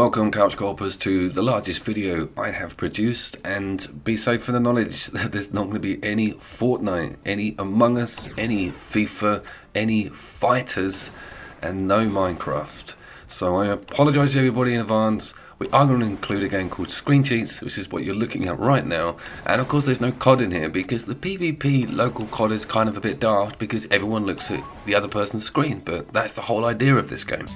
welcome couch golfers to the largest video I have produced, and be safe in the knowledge that there's not going to be any Fortnite, any Among Us, any FIFA, any fighters, and no Minecraft. So I apologise to everybody in advance. We are going to include a game called Screen Cheats, which is what you're looking at right now. And of course there's no COD in here because the PvP local COD is kind of a bit daft because everyone looks at the other person's screen. But that's the whole idea of this game.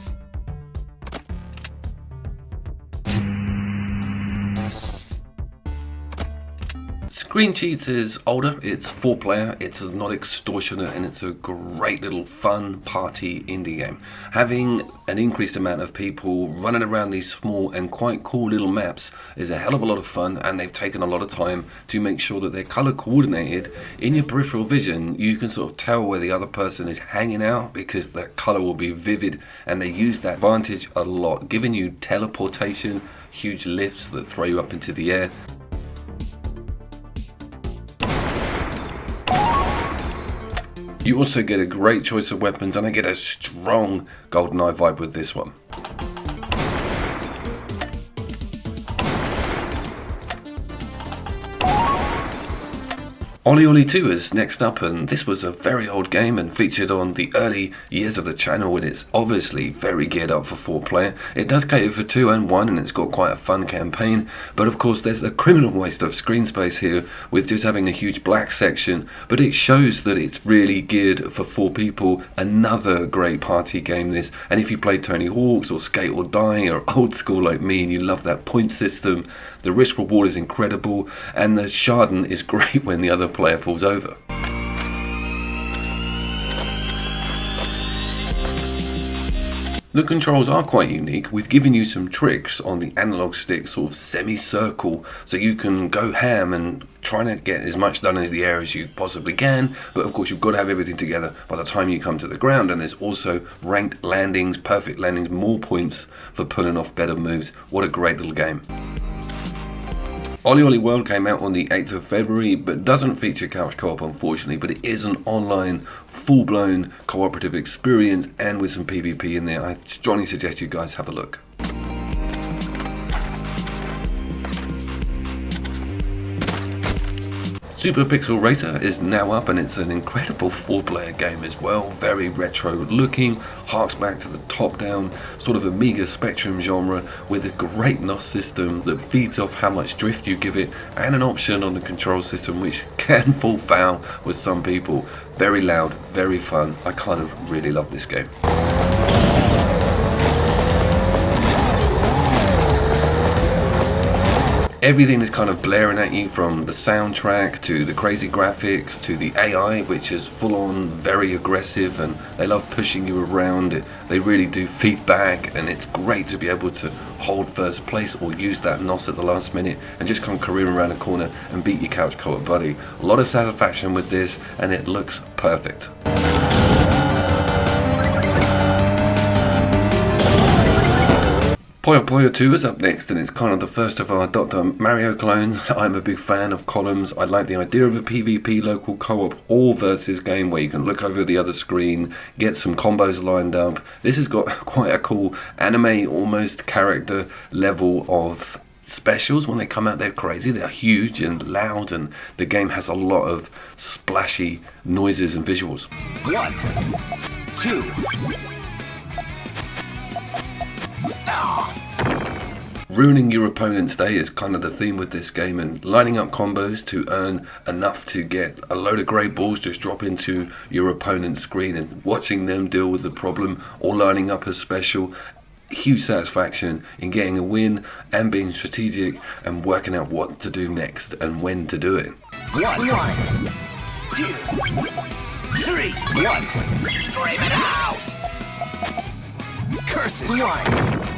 Screen Cheats is older, it's 4-player, it's not extortionate, and it's a great little fun party indie game. Having an increased amount of people running around these small and quite cool little maps is a hell of a lot of fun, and they've taken a lot of time to make sure that they're color coordinated. In your peripheral vision, you can sort of tell where the other person is hanging out because that color will be vivid, and they use that advantage a lot, giving you teleportation, huge lifts that throw you up into the air. You also get a great choice of weapons, and I get a strong GoldenEye vibe with this one. Ollie Ollie 2 is next up, and this was a very old game and featured on the early years of the channel, and it's obviously very geared up for 4-player. It does cater for 2 and 1, and it's got quite a fun campaign, but of course there's a criminal waste of screen space here with just having a huge black section, but it shows that it's really geared for 4 people. Another great party game this, and if you played Tony Hawk's or Skate or Die or old school like me and you love that point system, the risk reward is incredible, and the sharding is great when the other player falls over. The controls are quite unique, with giving you some tricks on the analog stick, sort of semi-circle, so you can go ham and trying to get as much done in the air as you possibly can, but of course you've got to have everything together by the time you come to the ground, and there's also ranked landings, perfect landings, more points for pulling off better moves. What a great little game. Ollie Ollie World came out on the 8th of February, but doesn't feature couch co-op unfortunately, but it is an online, full-blown cooperative experience, and with some PvP in there. I strongly suggest you guys have a look. Super Pixel Racer is now up, and it's an incredible 4-player game as well. Very retro looking, harks back to the top-down sort of Amiga Spectrum genre, with a great NOS system that feeds off how much drift you give it, and an option on the control system which can fall foul with some people. Very loud, very fun. I kind of really love this game. Everything is kind of blaring at you, from the soundtrack to the crazy graphics to the AI, which is full on very aggressive, and they love pushing you around. They really do feedback, and it's great to be able to hold first place or use that NOS at the last minute and just come careering around the corner and beat your couch co-op buddy. A lot of satisfaction with this, and it looks perfect. Puyo 2 is up next, and it's kind of the first of our Dr. Mario clones. I'm a big fan of columns. I like the idea of a PvP local co-op all versus game where you can look over the other screen, get some combos lined up. This has got quite a cool anime almost character level of specials. When they come out, they're crazy. They're huge and loud, and the game has a lot of splashy noises and visuals. 1, 2. Ruining your opponent's day is kind of the theme with this game, and lining up combos to earn enough to get a load of great balls just drop into your opponent's screen, and watching them deal with the problem or lining up a special. Huge satisfaction in getting a win and being strategic and working out what to do next and when to do it. 1, 2, 3, 1. Scream it out! Curses! 1.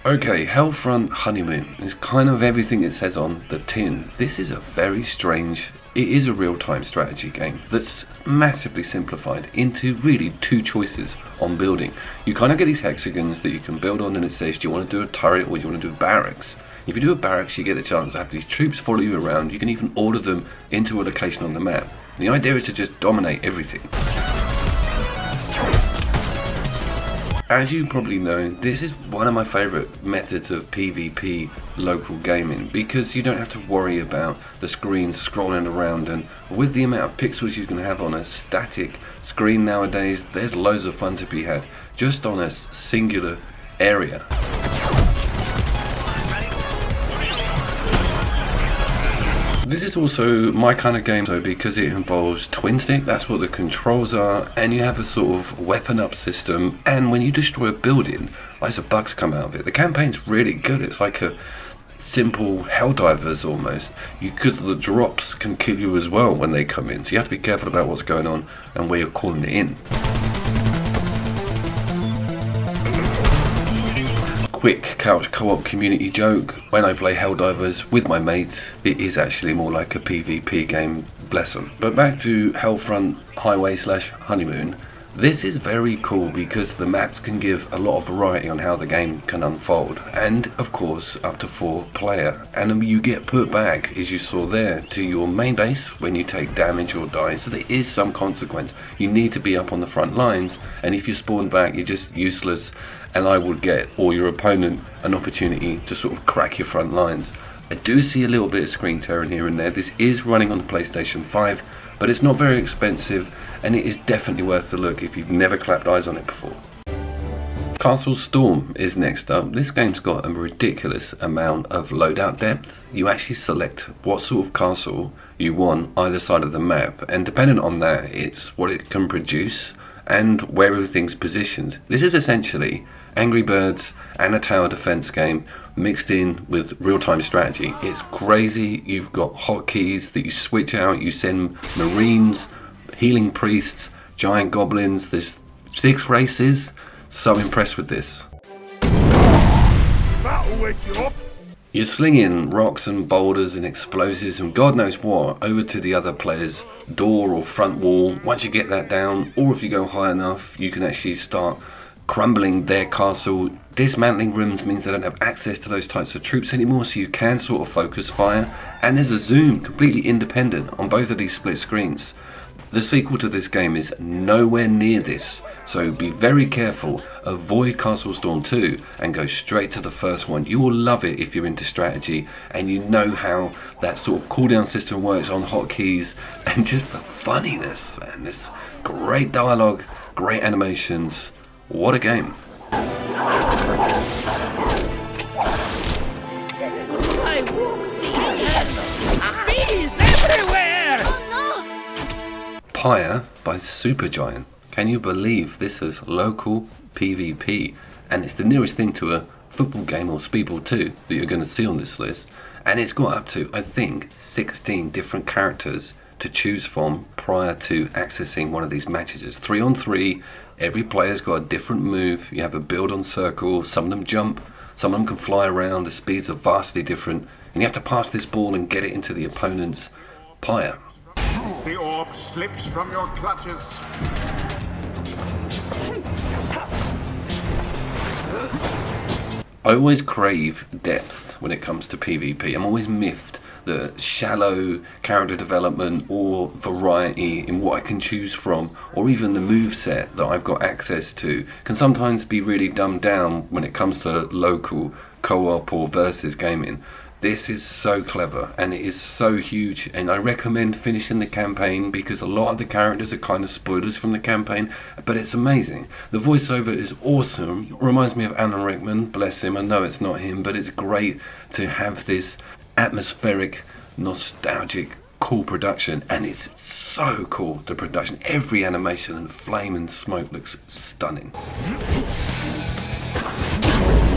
Okay, Hellfront Honeymoon is kind of everything it says on the tin. This is a very strange, it is a real-time strategy game that's massively simplified into really 2 choices on building. You kind of get these hexagons that you can build on, and it says, do you want to do a turret or do you want to do a barracks? If you do a barracks, you get the chance to have these troops follow you around. You can even order them into a location on the map. The idea is to just dominate everything. As you probably know, this is one of my favourite methods of PvP local gaming because you don't have to worry about the screen scrolling around, and with the amount of pixels you can have on a static screen nowadays, there's loads of fun to be had just on a singular area. This is also my kind of game though, because it involves twin stick, that's what the controls are, and you have a sort of weapon up system, and when you destroy a building, loads of bugs come out of it. The campaign's really good, it's like a simple Helldivers almost, because the drops can kill you as well when they come in, so you have to be careful about what's going on and where you're calling it in. Quick couch co-op community joke, when I play Helldivers with my mates, it is actually more like a PvP game, bless them. But back to Hellfront Highway / Honeymoon, this is very cool because the maps can give a lot of variety on how the game can unfold, and of course up to 4 player, and you get put back, as you saw there, to your main base when you take damage or die, so there is some consequence. You need to be up on the front lines, and if you spawn back you're just useless, and I would get, or your opponent, an opportunity to sort of crack your front lines. I do see a little bit of screen tearing here and there. This is running on the PlayStation 5, but it's not very expensive, and it is definitely worth the look if you've never clapped eyes on it before. Castle Storm is next up. This game's got a ridiculous amount of loadout depth. You actually select what sort of castle you want either side of the map, and depending on that, it's what it can produce and where everything's positioned. This is essentially Angry Birds and a tower defense game mixed in with real-time strategy. It's crazy. You've got hotkeys that you switch out. You send marines, healing priests, giant goblins. There's 6 races. So impressed with this. That'll wake you up. You're slinging rocks and boulders and explosives and God knows what over to the other player's door or front wall. Once you get that down, or if you go high enough, you can actually start crumbling their castle. Dismantling rooms means they don't have access to those types of troops anymore, so you can sort of focus fire. And there's a zoom completely independent on both of these split screens. The sequel to this game is nowhere near this, so be very careful. Avoid Castle Storm 2 and go straight to the first one. You will love it if you're into strategy and you know how that sort of cooldown system works on hotkeys, and just the funniness, man. This great dialogue, great animations. What a game. I walk bees everywhere! Oh no! Pyre by Supergiant. Can you believe this is local PvP? And it's the nearest thing to a football game or Speedball 2 that you're going to see on this list. And it's got up to, I think, 16 different characters to choose from prior to accessing one of these matches. It's 3-on-3. Every player's got a different move. You have a build on circle. Some of them jump. Some of them can fly around. The speeds are vastly different. And you have to pass this ball and get it into the opponent's Pyre. The orb slips from your clutches. I always crave depth when it comes to PvP. I'm always miffed that shallow character development or variety in what I can choose from, or even the moveset that I've got access to, can sometimes be really dumbed down when it comes to local co-op or versus gaming. This is so clever and it is so huge, and I recommend finishing the campaign because a lot of the characters are kind of spoilers from the campaign, but it's amazing. The voiceover is awesome. Reminds me of Alan Rickman, bless him. I know it's not him, but it's great to have this atmospheric, nostalgic, cool production, and it's so cool, the production. Every animation and flame and smoke looks stunning.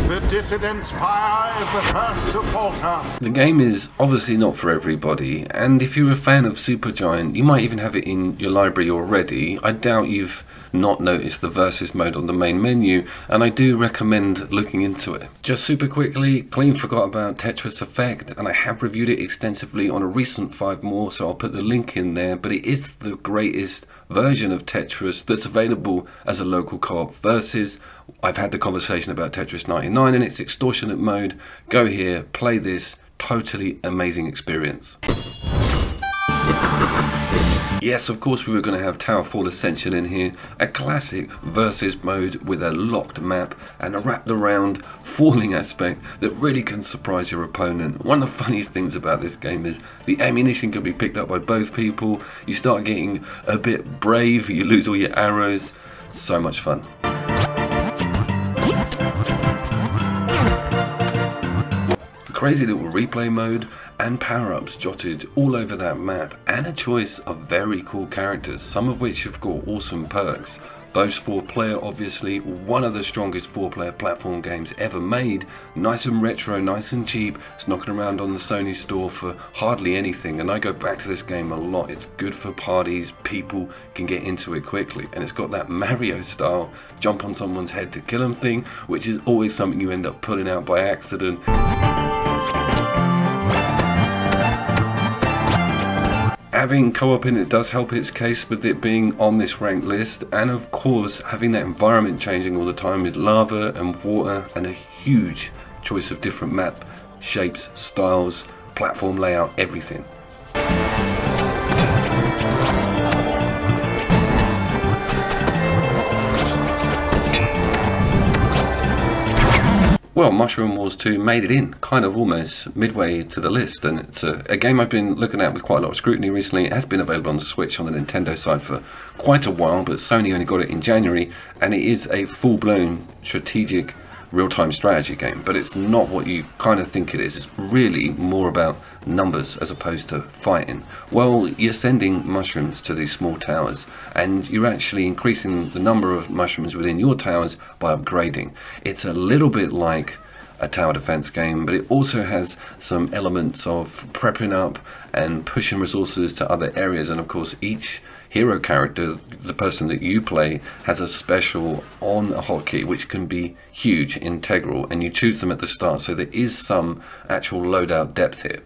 The dissident's Pyre is the first to falter. The game is obviously not for everybody, and if you're a fan of Supergiant, you might even have it in your library already. I doubt you've not noticed the versus mode on the main menu, and I do recommend looking into it. Just super quickly, clean forgot about Tetris Effect, and I have reviewed it extensively on a recent 5 more, so I'll put the link in there, but it is the greatest version of Tetris that's available as a local co-op versus. I've had the conversation about Tetris 99 and its extortionate mode. Go here, play this, totally amazing experience. Yes, of course we were going to have TowerFall Ascension in here, a classic versus mode with a locked map and a wrapped around falling aspect that really can surprise your opponent. One of the funniest things about this game is the ammunition can be picked up by both people, you start getting a bit brave, you lose all your arrows, so much fun. Crazy little replay mode and power-ups jotted all over that map, and a choice of very cool characters, some of which have got awesome perks. Both 4-player, obviously, one of the strongest 4-player platform games ever made, nice and retro, nice and cheap. It's knocking around on the Sony store for hardly anything, and I go back to this game a lot. It's good for parties, people can get into it quickly, and it's got that Mario style jump on someone's head to kill them thing, which is always something you end up pulling out by accident. Having co-op in it does help its case with it being on this ranked list, and of course having that environment changing all the time with lava and water and a huge choice of different map shapes, styles, platform layout, everything. Well, Mushroom Wars 2 made it in, kind of almost midway to the list, and it's a game I've been looking at with quite a lot of scrutiny recently. It has been available on the Switch on the Nintendo side for quite a while, but Sony only got it in January, and it is a full-blown strategic real-time strategy game, but it's not what you kind of think it is. It's really more about numbers as opposed to fighting. Well, you're sending mushrooms to these small towers, and you're actually increasing the number of mushrooms within your towers by upgrading. It's a little bit like a tower defense game, but it also has some elements of prepping up and pushing resources to other areas, and of course each hero character, the person that you play, has a special on a hotkey which can be huge, integral, and you choose them at the start, so there is some actual loadout depth here.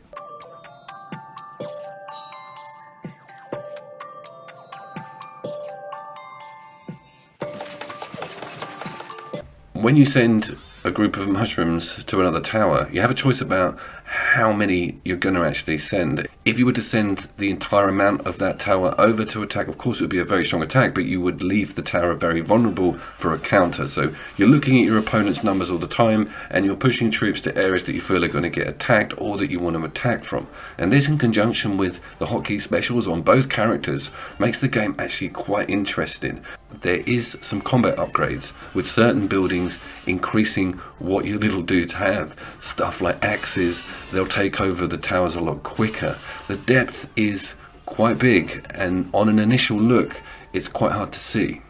When you send a group of mushrooms to another tower, you have a choice about how many you're going to actually send. If you were to send the entire amount of that tower over to attack, of course it would be a very strong attack, but you would leave the tower very vulnerable for a counter. So you're looking at your opponent's numbers all the time, and you're pushing troops to areas that you feel are going to get attacked or that you want to attack from. And this, in conjunction with the hotkey specials on both characters, makes the game actually quite interesting. There is some combat upgrades, with certain buildings increasing what your little dudes have. Stuff like axes, they'll take over the towers a lot quicker. The depth is quite big, and on an initial look, it's quite hard to see.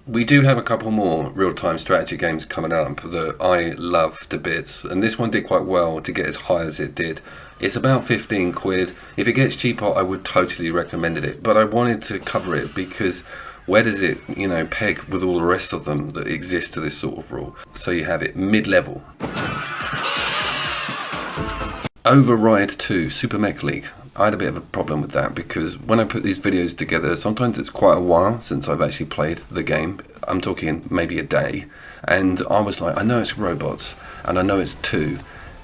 We do have a couple more real-time strategy games coming up that I love to bits, and this one did quite well to get as high as it did. It's about 15 quid. If it gets cheaper, I would totally recommend it, but I wanted to cover it because where does it, peg with all the rest of them that exist to this sort of rule? So you have it mid-level. Override 2, Super Mech League. I had a bit of a problem with that because when I put these videos together, sometimes it's quite a while since I've actually played the game. I'm talking maybe a day. And I was like, I know it's robots, and I know it's 2.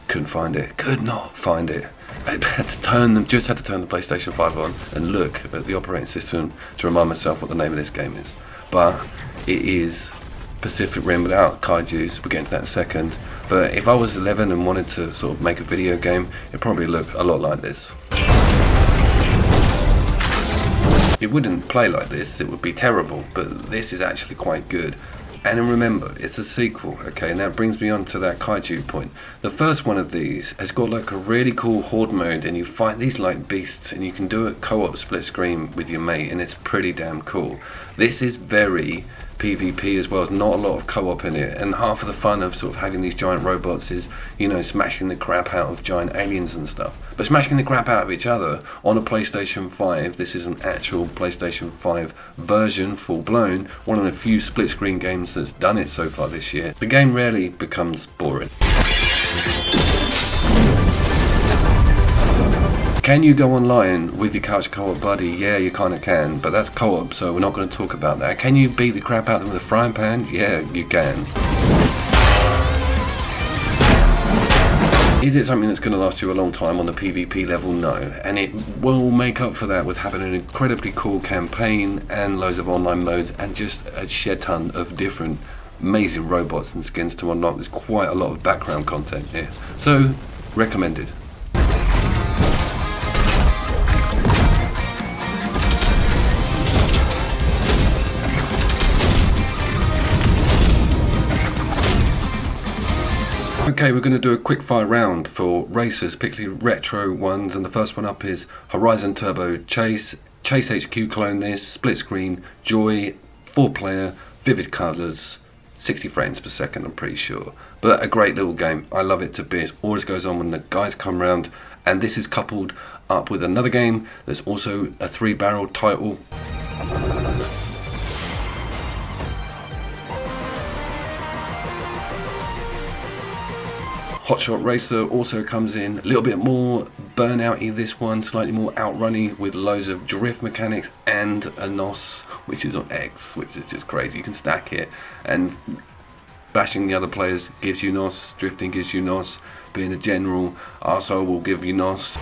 Couldn't find it. Could not find it. I had to turn the PlayStation 5 on and look at the operating system to remind myself what the name of this game is. But it is Pacific Rim without kaijus. We'll get into that in a second. But if I was 11 and wanted to sort of make a video game, it'd probably look a lot like this. It wouldn't play like this, it would be terrible, but this is actually quite good. And remember, it's a sequel, okay, and that brings me on to that kaiju point. The first one of these has got like a really cool horde mode, and you fight these like beasts, and you can do a co-op split screen with your mate, and it's pretty damn cool. This is very PvP as well. There's not a lot of co-op in it, and half of the fun of sort of having these giant robots is, smashing the crap out of giant aliens and stuff. But smashing the crap out of each other on a PlayStation 5, this is an actual PlayStation 5 version, full-blown, one of the few split-screen games that's done it so far this year. The game rarely becomes boring. Can you go online with your couch co-op buddy? Yeah, you kind of can, but that's co-op, so we're not going to talk about that. Can you beat the crap out of them with a frying pan? Yeah, you can. Is it something that's going to last you a long time on the PvP level? No. And it will make up for that with having an incredibly cool campaign and loads of online modes and just a shed ton of different amazing robots and skins to unlock. There's quite a lot of background content here. So, recommended. Okay, we're going to do a quick fire round for racers, particularly retro ones, and the first one up is Horizon Turbo Chase, Chase HQ clone this, split screen, Joy, 4-player, vivid colours, 60 frames per second I'm pretty sure. But a great little game, I love it to bits, always goes on when the guys come round, and this is coupled up with another game that's also a 3-barrel title. Hotshot Racer also comes in, a little bit more burnout-y this one, slightly more outrunny with loads of drift mechanics and a NOS, which is on X, which is just crazy. You can stack it, and bashing the other players gives you NOS, drifting gives you NOS, being a general arsehole will give you NOS.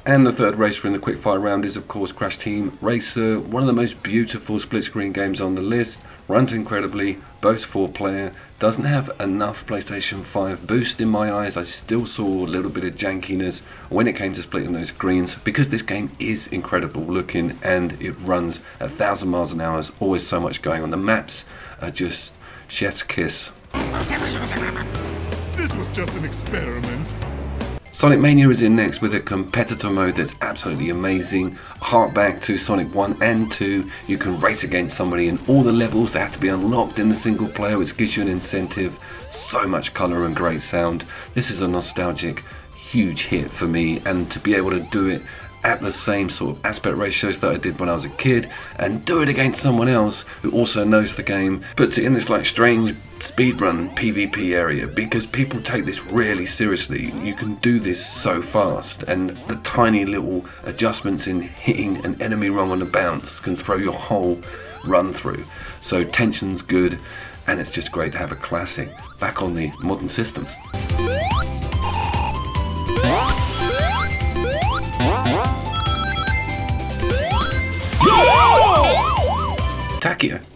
And the third racer in the quickfire round is of course Crash Team Racer, one of the most beautiful split screen games on the list, runs incredibly, boasts 4-player, doesn't have enough PlayStation 5 boost in my eyes. I still saw a little bit of jankiness when it came to splitting those screens because this game is incredible looking and it runs at 1,000 miles an hour. There's always so much going on. The maps are just chef's kiss. This was just an experiment. Sonic Mania is in next with a competitor mode that's absolutely amazing. Hark back to Sonic 1 and 2, you can race against somebody in all the levels that have to be unlocked in the single player, which gives you an incentive. So much colour and great sound. This is a nostalgic, huge hit for me, and to be able to do it at the same sort of aspect ratios that I did when I was a kid and do it against someone else who also knows the game puts it in this like strange speedrun PvP area because people take this really seriously. You can do this so fast and the tiny little adjustments in hitting an enemy wrong on a bounce can throw your whole run through. So tension's good and it's just great to have a classic back on the modern systems.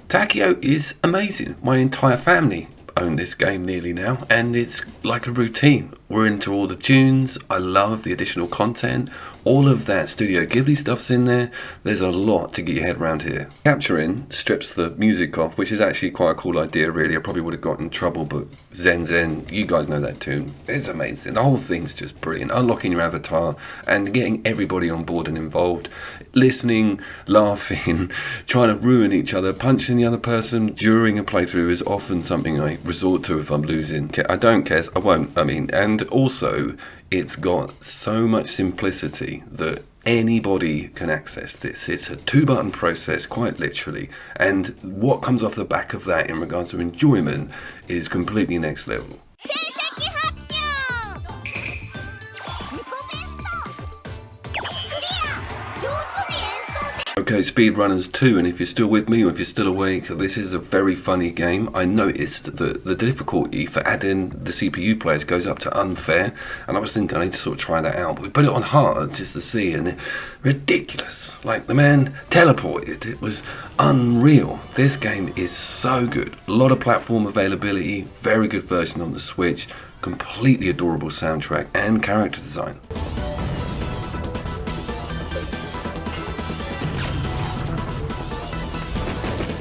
Taiko is amazing. My entire family own this game nearly now, and it's like a routine. We're into all the tunes. I love the additional content. All of that Studio Ghibli stuff's in there. There's a lot to get your head around here. Capturing strips the music off, which is actually quite a cool idea really. I probably would have got in trouble, but Zen Zen, you guys know that tune. It's amazing. The whole thing's just brilliant. Unlocking your avatar and getting everybody on board and involved. Listening, laughing, trying to ruin each other, punching the other person during a playthrough is often something I resort to if I'm losing. I don't care, I won't, and also it's got so much simplicity that anybody can access this. It's a 2-button process, quite literally, and what comes off the back of that in regards to enjoyment is completely next level. Okay, Speedrunners 2, and if you're still with me or if you're still awake, this is a very funny game. I noticed that the difficulty for adding the CPU players goes up to unfair, and I was thinking I need to sort of try that out, but we put it on hard just to see, and ridiculous. Like, the man teleported. It was unreal. This game is so good. A lot of platform availability, very good version on the Switch, completely adorable soundtrack and character design.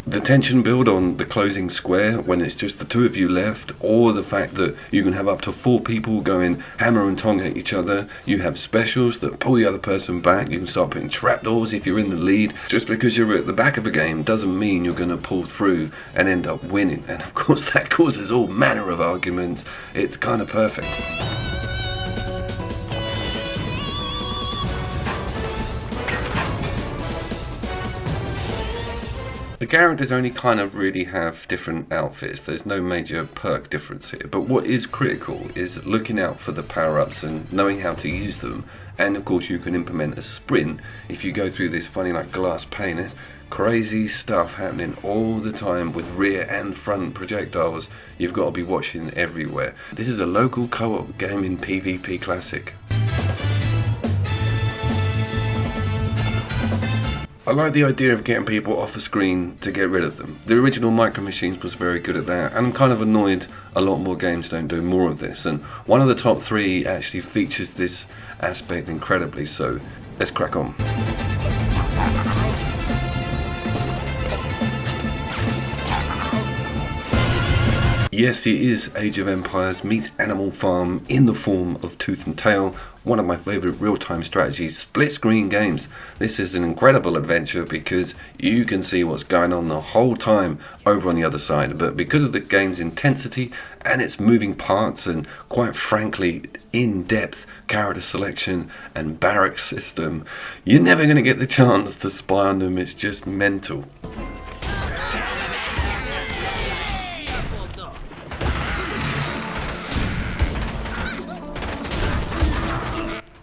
The tension build on the closing square when it's just the two of you left, or the fact that you can have up to 4 people going hammer and tong at each other. You have specials that pull the other person back. You can start putting trapdoors if you're in the lead. Just because you're at the back of a game doesn't mean you're going to pull through and end up winning. And of course that causes all manner of arguments. It's kind of perfect. The characters only kind of really have different outfits. There's no major perk difference here. But what is critical is looking out for the power-ups and knowing how to use them. And of course you can implement a sprint if you go through this funny like glass pane. There's crazy stuff happening all the time with rear and front projectiles. You've got to be watching everywhere. This is a local co-op gaming PvP classic. I like the idea of getting people off a screen to get rid of them. The original Micro Machines was very good at that, and I'm kind of annoyed a lot more games don't do more of this, and one of the top 3 actually features this aspect incredibly, so let's crack on. Yes, it is Age of Empires meets Animal Farm in the form of Tooth and Tail, one of my favourite real-time strategy split-screen games. This is an incredible adventure because you can see what's going on the whole time over on the other side, but because of the game's intensity and its moving parts and quite frankly in-depth character selection and barrack system, you're never going to get the chance to spy on them. It's just mental.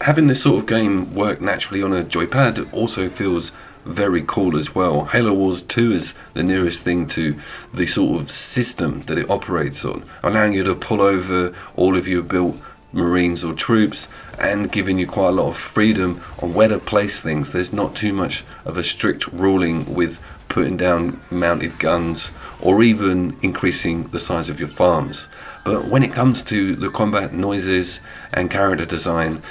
Having this sort of game work naturally on a joypad also feels very cool as well. Halo Wars 2 is the nearest thing to the sort of system that it operates on, allowing you to pull over all of your built marines or troops and giving you quite a lot of freedom on where to place things. There's not too much of a strict ruling with putting down mounted guns or even increasing the size of your farms. But when it comes to the combat noises and character design,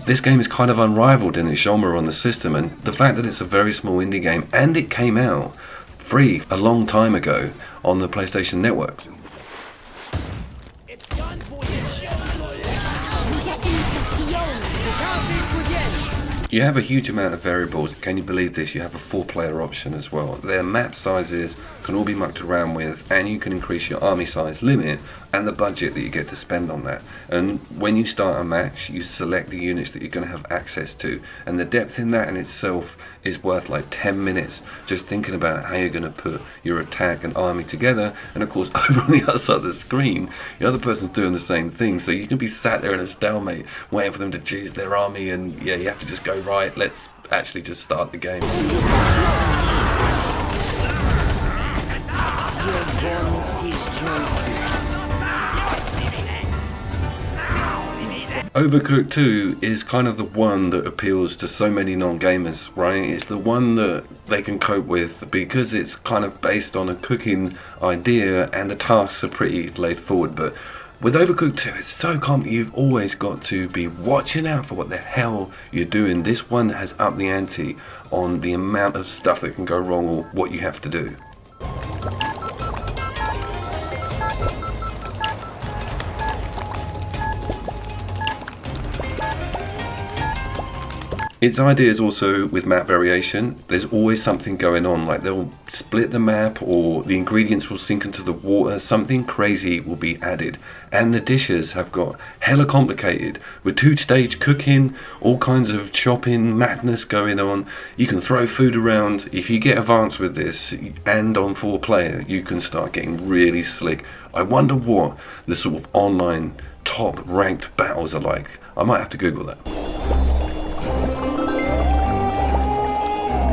this game is kind of unrivaled in its genre on the system, and the fact that it's a very small indie game and it came out free a long time ago on the PlayStation Network. You have a huge amount of variables. Can you believe this? You have a 4-player option as well. Their map sizes can all be mucked around with, and you can increase your army size limit and the budget that you get to spend on that. And when you start a match, you select the units that you're going to have access to, and the depth in that in itself is worth like 10 minutes just thinking about how you're going to put your attack and army together. And of course over on the other side of the screen the other person's doing the same thing, so you can be sat there in a stalemate waiting for them to choose their army, and yeah, you have to just go, right, let's actually just start the game. Overcooked 2 is kind of the one that appeals to so many non-gamers, right? It's the one that they can cope with because it's kind of based on a cooking idea and the tasks are pretty laid forward. But with Overcooked 2, it's so complicated. You've always got to be watching out for what the hell you're doing. This one has upped the ante on the amount of stuff that can go wrong or what you have to do. Its ideas also with map variation. There's always something going on, like they'll split the map or the ingredients will sink into the water, something crazy will be added. And the dishes have got hella complicated with 2-stage cooking, all kinds of chopping madness going on. You can throw food around. If you get advanced with this and on 4-player, you can start getting really slick. I wonder what the sort of online top ranked battles are like. I might have to Google that.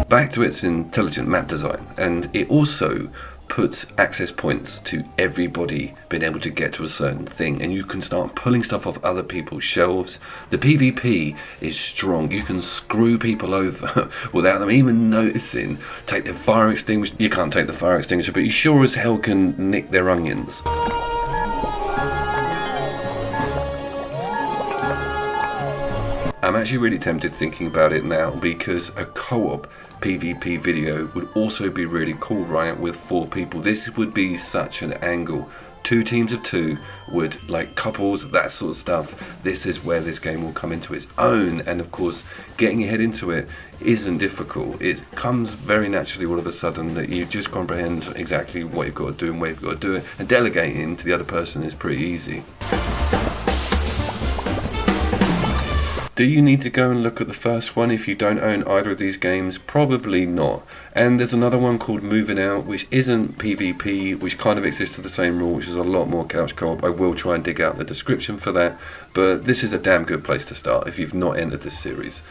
Back to its intelligent map design, and it also puts access points to everybody being able to get to a certain thing, and you can start pulling stuff off other people's shelves. The PvP is strong. You can screw people over without them even noticing. Take their fire extinguisher. You can't take the fire extinguisher, but you sure as hell can nick their onions. I'm actually really tempted thinking about it now, because a co-op PvP video would also be really cool, right? With 4 people, this would be such an angle. 2 teams of 2 would, like couples, that sort of stuff. This is where this game will come into its own, and of course getting your head into it isn't difficult. It comes very naturally all of a sudden that you just comprehend exactly what you've got to do and where you've got to do it, and delegating to the other person is pretty easy. Do you need to go and look at the first one if you don't own either of these games? Probably not. And there's another one called Moving Out, which isn't PvP, which kind of exists to the same rule, which is a lot more couch co-op. I will try and dig out the description for that, but this is a damn good place to start if you've not entered this series.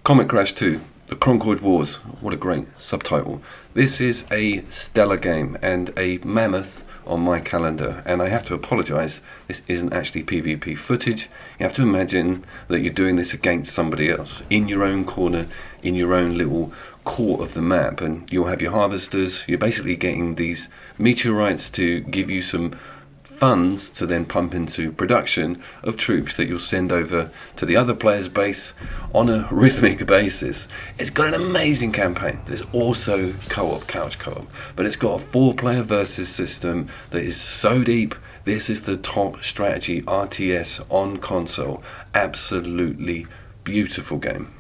Comet Crash 2, The Kronkoid Wars. What a great subtitle. This is a stellar game and a mammoth on my calendar, and I have to apologise, this isn't actually PvP footage. You have to imagine that you're doing this against somebody else, in your own corner, in your own little court of the map, and you'll have your harvesters. You're basically getting these meteorites to give you some funds to then pump into production of troops that you'll send over to the other player's base on a rhythmic basis. It's got an amazing campaign. There's also co-op, couch co-op, but it's got a 4-player versus system that is so deep. This is the top strategy RTS on console. Absolutely beautiful game.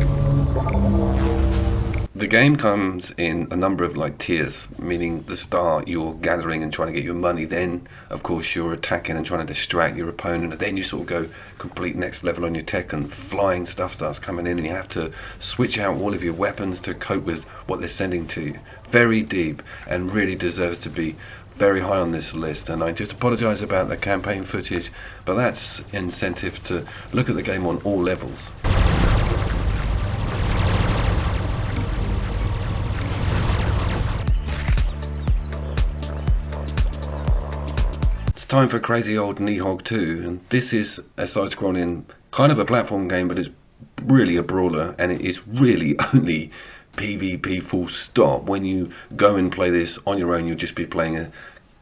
The game comes in a number of tiers, meaning the start you're gathering and trying to get your money, then of course you're attacking and trying to distract your opponent, and then you sort of go complete next level on your tech and flying stuff starts coming in and you have to switch out all of your weapons to cope with what they're sending to you. Very deep and really deserves to be very high on this list, and I just apologise about the campaign footage, but that's incentive to look at the game on all levels. Time for crazy old Nidhogg 2, and this is a side-scrolling kind of a platform game, but it's really a brawler, and it is really only PvP full stop. When you go and play this on your own, you'll just be playing a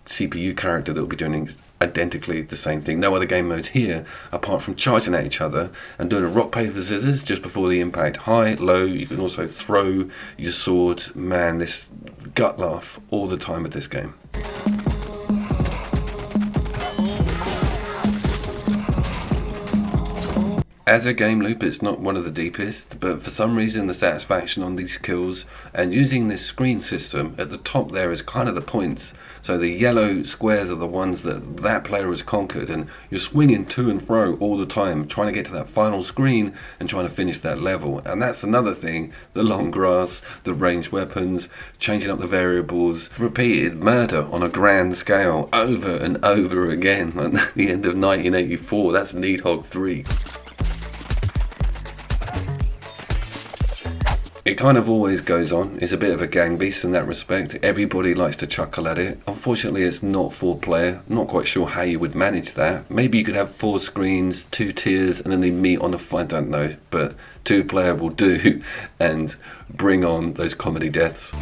CPU character that will be doing identically the same thing. No other game modes here apart from charging at each other and doing a rock paper scissors just before the impact. High, low, you can also throw your sword. Man, this gut laugh all the time with this game. As a game loop, it's not one of the deepest, but for some reason the satisfaction on these kills and using this screen system at the top there is kind of the points. So the yellow squares are the ones that player has conquered, and you're swinging to and fro all the time trying to get to that final screen and trying to finish that level. And that's another thing, the long grass, the ranged weapons, changing up the variables, repeated murder on a grand scale over and over again. At the end of 1984, that's Nidhogg 3. It kind of always goes on. It's a bit of a gang beast in that respect. Everybody likes to chuckle at it. Unfortunately, it's not 4-player. Not quite sure how you would manage that. Maybe you could have 4 screens, 2 tiers, and then they meet on I don't know, but 2-player will do, and bring on those comedy deaths.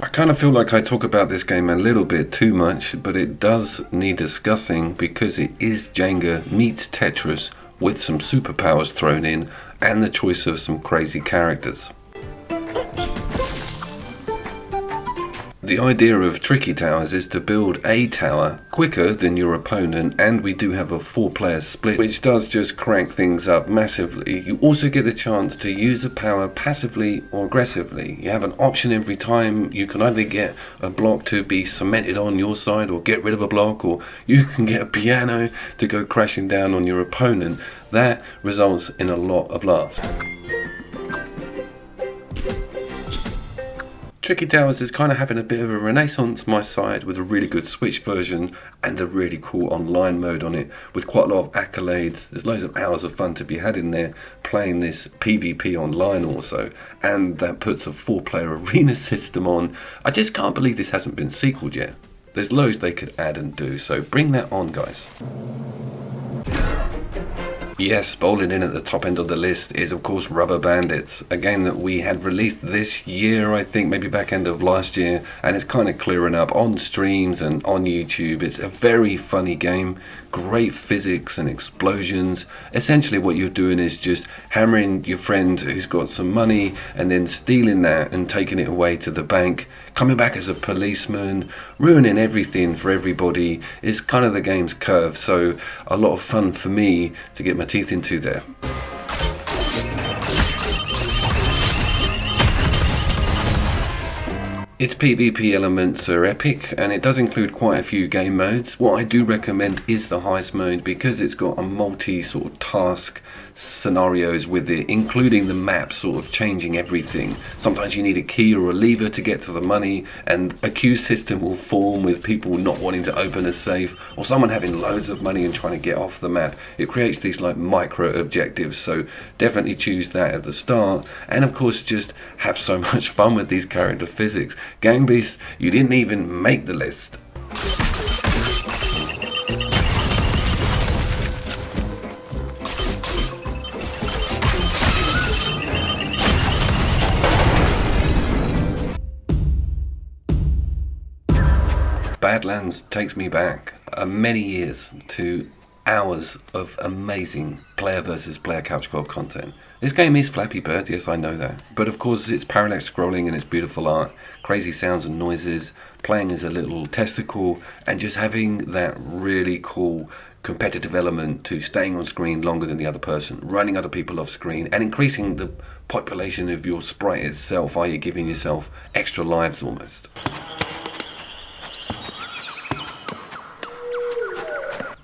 I kind of feel like I talk about this game a little bit too much, but it does need discussing because it is Jenga meets Tetris, with some superpowers thrown in and the choice of some crazy characters. The idea of Tricky Towers is to build a tower quicker than your opponent, and we do have a 4-player split, which does just crank things up massively. You also get the chance to use a power passively or aggressively. You have an option every time. You can either get a block to be cemented on your side or get rid of a block, or you can get a piano to go crashing down on your opponent. That results in a lot of laughs. Tricky Towers is kind of having a bit of a renaissance my side, with a really good Switch version and a really cool online mode on it with quite a lot of accolades. There's loads of hours of fun to be had in there playing this PvP online also, and that puts a 4-player arena system on. I just can't believe this hasn't been sequeled yet. There's loads they could add and do, so bring that on, guys. Yes, bowling in at the top end of the list is of course Rubber Bandits, a game that we had released this year, I think, maybe back end of last year, and it's kind of clearing up on streams and on YouTube. It's a very funny game, great physics and explosions. Essentially what you're doing is just hammering your friend who's got some money and then stealing that and taking it away to the bank, coming back as a policeman, ruining everything for everybody is kind of the game's curve, so a lot of fun for me to get my teeth into there. Its PvP elements are epic, and it does include quite a few game modes. What I do recommend is the heist mode, because it's got a multi sort of task scenarios with it, including the map sort of changing everything. Sometimes you need a key or a lever to get to the money, and a queue system will form with people not wanting to open a safe, or someone having loads of money and trying to get off the map. It creates these like micro objectives, so definitely choose that at the start. And of course, just have so much fun with these character physics. Gang Beasts, you didn't even make the list. Badlands takes me back many years to hours of amazing player versus player couch co-op content. This game is Flappy Bird, yes, I know that. But of course, it's parallax scrolling and it's beautiful art, crazy sounds and noises, playing as a little testicle, and just having that really cool competitive element to staying on screen longer than the other person, running other people off screen, and increasing the population of your sprite itself, i.e. giving yourself extra lives almost.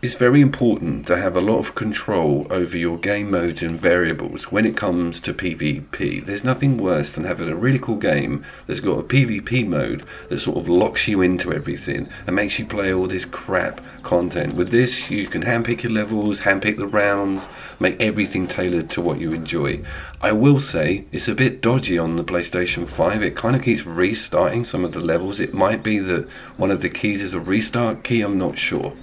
It's very important to have a lot of control over your game modes and variables when it comes to PvP. There's nothing worse than having a really cool game that's got a PvP mode that sort of locks you into everything and makes you play all this crap content. With this, you can handpick your levels, handpick the rounds, make everything tailored to what you enjoy. I will say it's a bit dodgy on the PlayStation 5. It kind of keeps restarting some of the levels. It might be that one of the keys is a restart key, I'm not sure.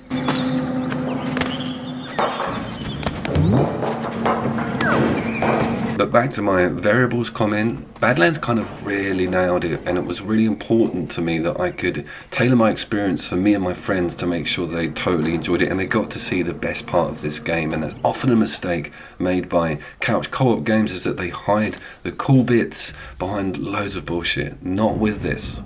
But back to my variables comment, Badlands kind of really nailed it, and it was really important to me that I could tailor my experience for me and my friends to make sure they totally enjoyed it and they got to see the best part of this game. And that's often a mistake made by couch co-op games, is that they hide the cool bits behind loads of bullshit. Not with this.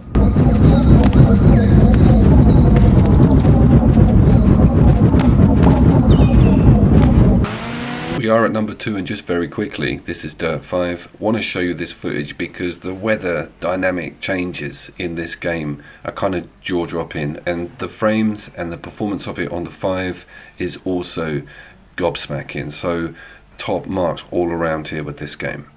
We are at number 2, and just very quickly, this is Dirt 5. Want to show you this footage because the weather dynamic changes in this game are kind of jaw-dropping, and the frames and the performance of it on the 5 is also gobsmacking. So top marks all around here with this game.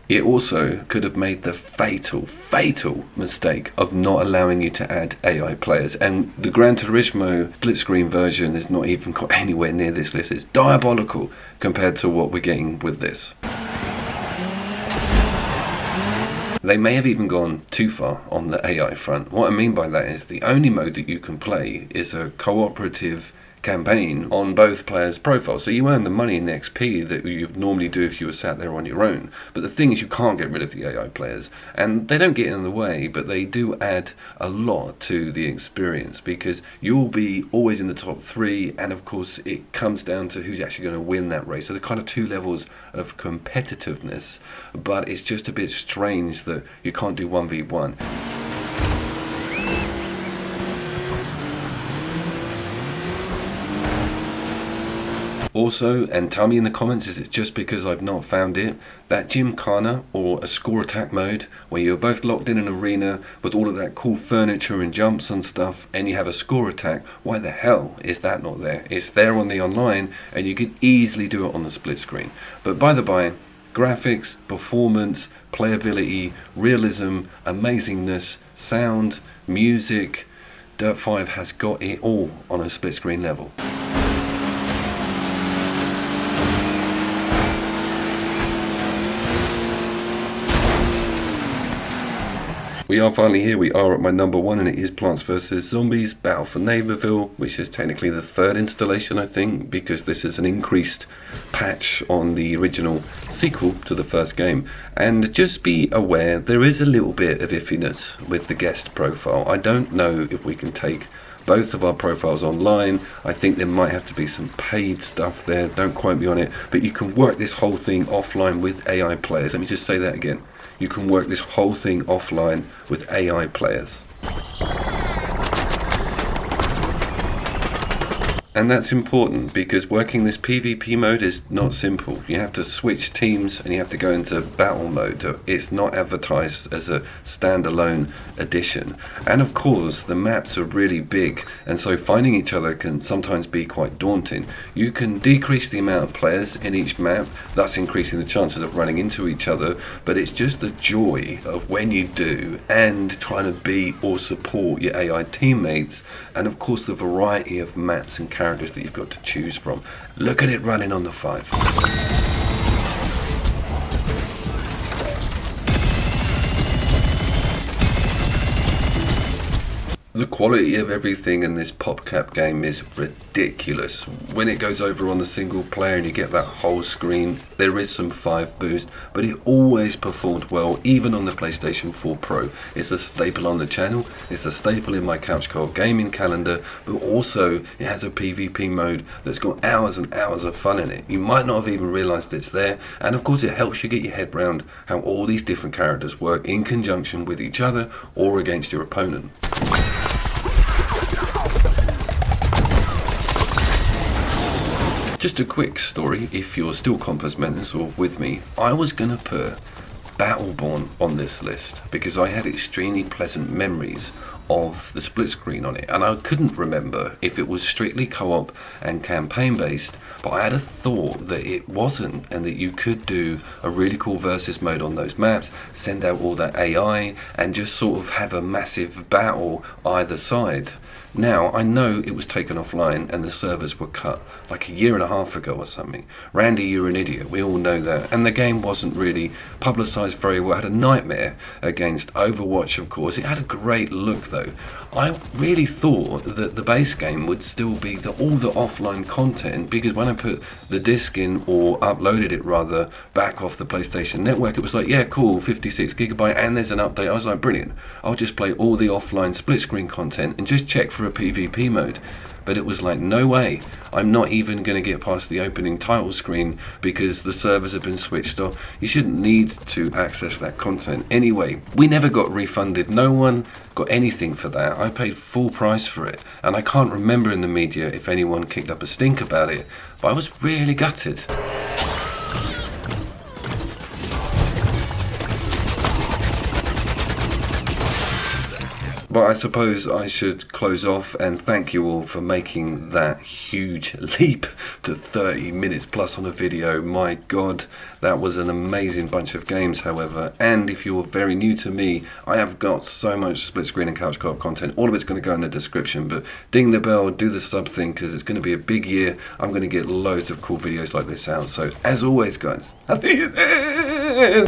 It also could have made the fatal mistake of not allowing you to add AI players, and the Gran Turismo split screen version has not even got anywhere near this list. It's diabolical compared to what we're getting with this. They may have even gone too far on the AI front. What I mean by that is the only mode that you can play is a cooperative campaign on both players' profiles. So you earn the money and the XP that you normally do if you were sat there on your own. But the thing is, you can't get rid of the AI players, and they don't get in the way, but they do add a lot to the experience, because you'll be always in the top 3, and of course it comes down to who's actually going to win that race. So there's kind of 2 levels of competitiveness, but it's just a bit strange that you can't do 1v1. Also, and tell me in the comments, is it just because I've not found it, that Gymkhana or a score attack mode where you're both locked in an arena with all of that cool furniture and jumps and stuff, and you have a score attack, why the hell is that not there? It's there on the online, and you could easily do it on the split screen. But by the by, graphics, performance, playability, realism, amazingness, sound, music, Dirt 5 has got it all on a split screen level. We are finally here. We are at my number 1, and it is Plants vs Zombies Battle for Neighborville, which is technically the 3rd installation, I think, because this is an increased patch on the original sequel to the first game. And just be aware, there is a little bit of iffiness with the guest profile. I don't know if we can take both of our profiles online. I think there might have to be some paid stuff there, don't quote me on it, but you can work this whole thing offline with AI players. Let me just say that again. You can work this whole thing offline with AI players. And that's important because working this PvP mode is not simple. You have to switch teams and you have to go into battle mode. It's not advertised as a standalone edition. And of course, the maps are really big, and so finding each other can sometimes be quite daunting. You can decrease the amount of players in each map, thus increasing the chances of running into each other, but it's just the joy of when you do and trying to beat or support your AI teammates, and of course the variety of maps and characters that you've got to choose from. Look at it running on the 5. The quality of everything in this PopCap game is ridiculous. When it goes over on the single player and you get that whole screen, there is some 5 boost, but it always performed well, even on the PlayStation 4 Pro. It's a staple on the channel, it's a staple in my couch co-op gaming calendar, but also it has a PvP mode that's got hours and hours of fun in it. You might not have even realised it's there, and of course it helps you get your head around how all these different characters work in conjunction with each other or against your opponent. Just a quick story, if you're still Compass Menace or with me, I was going to put Battleborn on this list because I had extremely pleasant memories of the split screen on it, and I couldn't remember if it was strictly co-op and campaign based, but I had a thought that it wasn't, and that you could do a really cool versus mode on those maps, send out all that AI and just sort of have a massive battle either side. Now, I know it was taken offline and the servers were cut like a year and a half ago or something. Randy, you're an idiot, we all know that. And the game wasn't really publicised very well. It had a nightmare against Overwatch, of course. It had a great look though. I really thought that the base game would still be all the offline content, because when I put the disc in, or uploaded it rather, back off the PlayStation Network, it was like, yeah, cool, 56 gigabyte, and there's an update. I was like, brilliant. I'll just play all the offline split screen content and just check for a PvP mode. But it was like, no way, I'm not even going to get past the opening title screen because the servers have been switched off. You shouldn't need to access that content. Anyway, we never got refunded. No one got anything for that. I paid full price for it. And I can't remember in the media if anyone kicked up a stink about it. But I was really gutted. But I suppose I should close off and thank you all for making that huge leap to 30 minutes plus on a video. My God, that was an amazing bunch of games, however. And if you're very new to me, I have got so much split screen and couch co-op content. All of it's going to go in the description, but ding the bell, do the sub thing, because it's going to be a big year. I'm going to get loads of cool videos like this out. So as always, guys, I'll see you there.